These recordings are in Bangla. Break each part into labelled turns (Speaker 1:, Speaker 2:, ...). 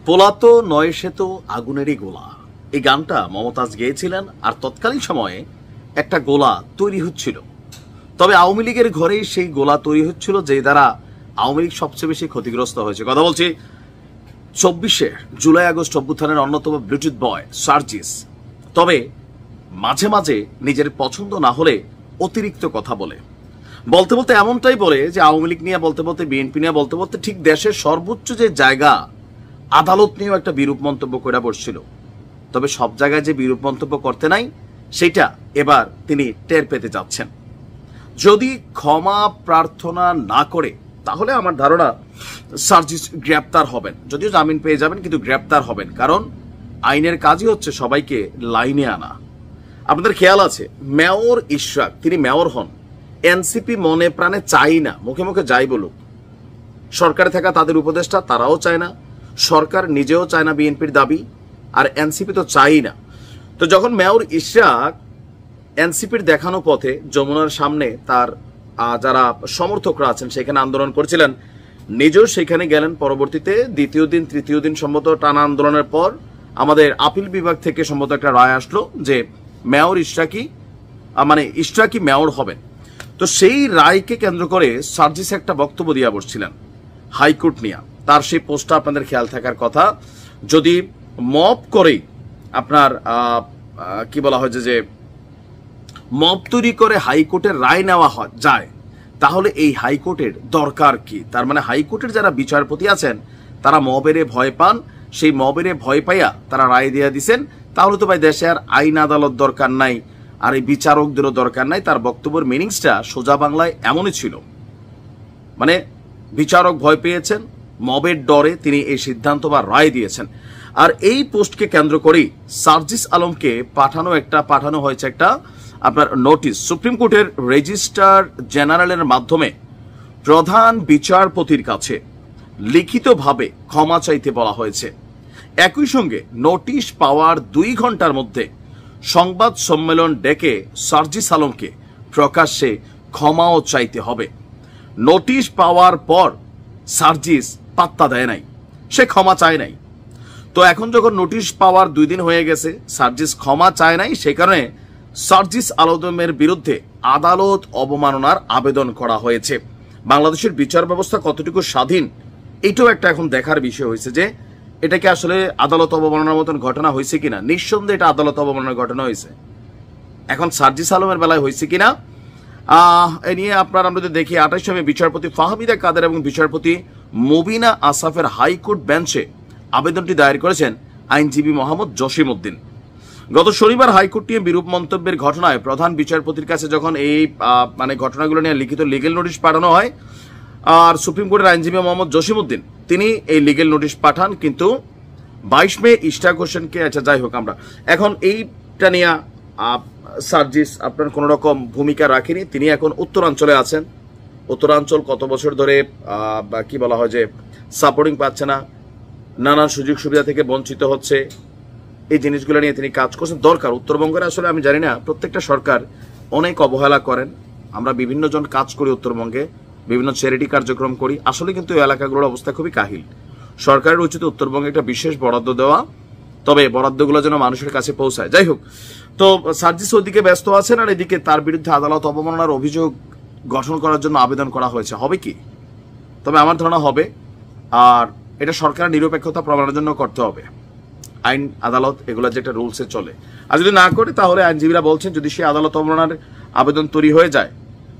Speaker 1: পোলাতো নয় সে তো আগুনেরই গোলা, এই গানটা মমতাজ গেয়েছিলেন। আর তৎকালীন সময়ে একটা গোলা তৈরি হচ্ছিল, তবে আওয়ামী লীগের ঘরেই সেই গোলা তৈরি হচ্ছিল, যে দ্বারা আওয়ামী লীগ সবচেয়ে বেশি ক্ষতিগ্রস্ত হয়েছে। কথা বলছি 24শে জুলাই আগস্ট অভ্যুত্থানের অন্যতম ব্লুটুথ বয় সার্জিস। তবে মাঝে মাঝে নিজের পছন্দ না হলে অতিরিক্ত কথা বলতে বলতে এমনটাই বলে যে আওয়ামী লীগ নিয়ে বলতে বলতে, বিএনপি নিয়ে বলতে বলতে ঠিক দেশের সর্বোচ্চ যে জায়গা আদালত নিয়েও একটা বিরূপ মন্তব্য করে বসছিল। তবে সব জায়গায় যে বিরূপ মন্তব্য করতে নাই, সেটা এবার তিনি টের পেতে যাচ্ছেন। যদি ক্ষমা প্রার্থনা না করে, তাহলে আমার ধারণা সার্জিস গ্রেপ্তার হবেন। যদিও জামিন পেয়ে যাবেন, কিন্তু গ্রেপ্তার হবেন, কারণ আইনের কাজই হচ্ছে সবাইকে লাইনে আনা। আপনাদের খেয়াল আছে, মেয়র ইশরাক, তিনি মেয়র হন, এনসিপি মনে প্রাণে চাই না, মুখে মুখে যাই বলুক। সরকারে থাকা তাদের উপদেষ্টা তারাও চায় না, সরকার নিজেও চায় না বিএনপির দাবি, আর এনসিপি তো চাই না। তো যখন মেয়র ইশরাক এনসিপির দেখানো পথে যমুনার সামনে তার যারা সমর্থকরা আছেন সেখানে আন্দোলন করছিলেন, নিজেও সেখানে গেলেন। পরবর্তীতে দ্বিতীয় দিন তৃতীয় দিন সম্ভবত টানা আন্দোলনের পর আমাদের আপিল বিভাগ থেকে সম্ভবত একটা রায় আসলো যে মেয়র ইশরাকি মেয়র হবেন। তো সেই রায়কে কেন্দ্র করে সার্জিস একটা বক্তব্য দিয়ে বসছিলেন হাইকোর্ট নিয়ে। তার সেই পোস্টটা আপনাদের খেয়াল থাকার কথা। যদি মব করেই আপনার কি বলা হয় যে মব তৈরি করে হাইকোর্টের রায় নেওয়া যায়, তাহলে এই হাইকোর্টের দরকার কি? তার মানে হাইকোর্টের যারা বিচারপতি আছেন তারা মবেরে ভয় পান, সেই মবেরে ভয় পাইয়া তারা রায় দিয়ে দিচ্ছেন। তাহলে তো ভাই দেশে আর আইন আদালত দরকার নাই, আর এই বিচারকদেরও দরকার নাই। তার বক্তব্যের মিনিংসটা সোজা বাংলায় এমনই ছিল, মানে বিচারক ভয় পেয়েছেন, মবের ডরে তিনি এই সিদ্ধান্ত বা রায় দিয়েছেন। আর এই পোস্টকে কেন্দ্র করেই সার্জিস আলমকে পাঠানো হয়েছে একটা আপনার নোটিশ। সুপ্রিম কোর্টের রেজিস্ট্রার জেনারেলের মাধ্যমে প্রধান বিচারপতির কাছে লিখিতভাবে ক্ষমা চাইতে বলা হয়েছে। একই সঙ্গে নোটিশ পাওয়ার 2 ঘন্টার মধ্যে সংবাদ সম্মেলন ডেকে সার্জিস আলমকে প্রকাশ্যে ক্ষমাও চাইতে হবে। নোটিশ পাওয়ার পর সার্জিস পাত্তা দেয় নাই, সে ক্ষমা চায় নাই। তো এখন যখন নোটিশ পাওয়ার 2 দিন হয়ে গেছে, সার্জিস ক্ষমা চায় নাই, সে কারণে সার্জিস আলমের বিরুদ্ধে আদালত অবমাননার আবেদন করা হয়েছে। বাংলাদেশের বিচার ব্যবস্থা কতটুকু স্বাধীন, এটাও একটা এখন দেখার বিষয় হয়েছে যে এটা কি আসলে আদালত অবমাননার মতন ঘটনা হয়েছে কিনা। নিঃসন্দেহে এটা আদালত অবমাননার ঘটনা হয়েছে। এখন সার্জিস আলমের বেলায় হয়েছে কিনা এ নিয়ে আমরা যদি দেখি, 28 মে বিচারপতি ফাহমিদা কাদের এবং বিচারপতি মুবিনা আসাফের হাইকোর্ট বেঞ্চে আবেদনটি দায়ের করেছেন আইনজীবী মোহাম্মদ জসিম উদ্দিন। গত শনিবার হাইকোর্ট নিয়ে বিরূপ মন্তব্যের ঘটনায় প্রধান বিচারপতির কাছে যখন এই ঘটনাগুলো নিয়ে লিখিত লিগেল নোটিশ পাঠানো হয়, আর সুপ্রিম কোর্টের আইনজীবী মোহাম্মদ জসিম উদ্দিন তিনি এই লিগেল নোটিশ পাঠান। কিন্তু 22 মে ইশরাক হোসেনকে, আচ্ছা যাই হোক, আমরা এখন এইটা নিয়ে সার্জিস আপনার কোন রকম ভূমিকা রাখেনি। তিনি এখন উত্তরাঞ্চলে আছেন। উত্তরাঞ্চল কত বছর ধরে কি বলা হয় যে সাপোর্টিং পাচ্ছে না, নানান সুযোগ সুবিধা থেকে বঞ্চিত হচ্ছে, এই জিনিসগুলো নিয়ে তিনি কাজ করছেন। দরকার উত্তরবঙ্গের, আসলে আমি জানি না, প্রত্যেকটা সরকার অনেক অবহেলা করেন। আমরা বিভিন্ন জন কাজ করি উত্তরবঙ্গে, বিভিন্ন চ্যারিটি কার্যক্রম করি, আসলে কিন্তু এই এলাকাগুলোর অবস্থা খুবই কাহিল। সরকারের উচিত উত্তরবঙ্গে একটা বিশেষ বরাদ্দ দেওয়া, তবে বরাদ্দগুলো যেন মানুষের কাছে পৌঁছায়। যাই হোক, তো সার্জিস ওইদিকে ব্যস্ত আছেন, আর এদিকে তার বিরুদ্ধে আদালত অবমাননার অভিযোগ গঠন করার জন্য আবেদন করা হয়েছে। হবে কি? তবে আমার ধারণা হবে, আর এটা সরকারের নিরপেক্ষতা প্রমাণের জন্য করতে হবে। আইন আদালত এগুলো যে একটা রুলসে চলে, আর যদি না করে তাহলে আইনজীবীরা বলছেন যদি সে আদালত অবমাননার আবেদন তৈরি হয়ে যায়,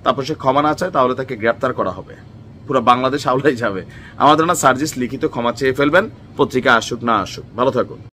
Speaker 1: তারপর সে ক্ষমা না চায়, তাহলে তাকে গ্রেপ্তার করা হবে। পুরো বাংলাদেশ আওলাই যাবে। আমার ধারণা সার্জিস লিখিত ক্ষমা চেয়ে ফেলবেন, পত্রিকা আসুক না আসুক। ভালো থাকুন।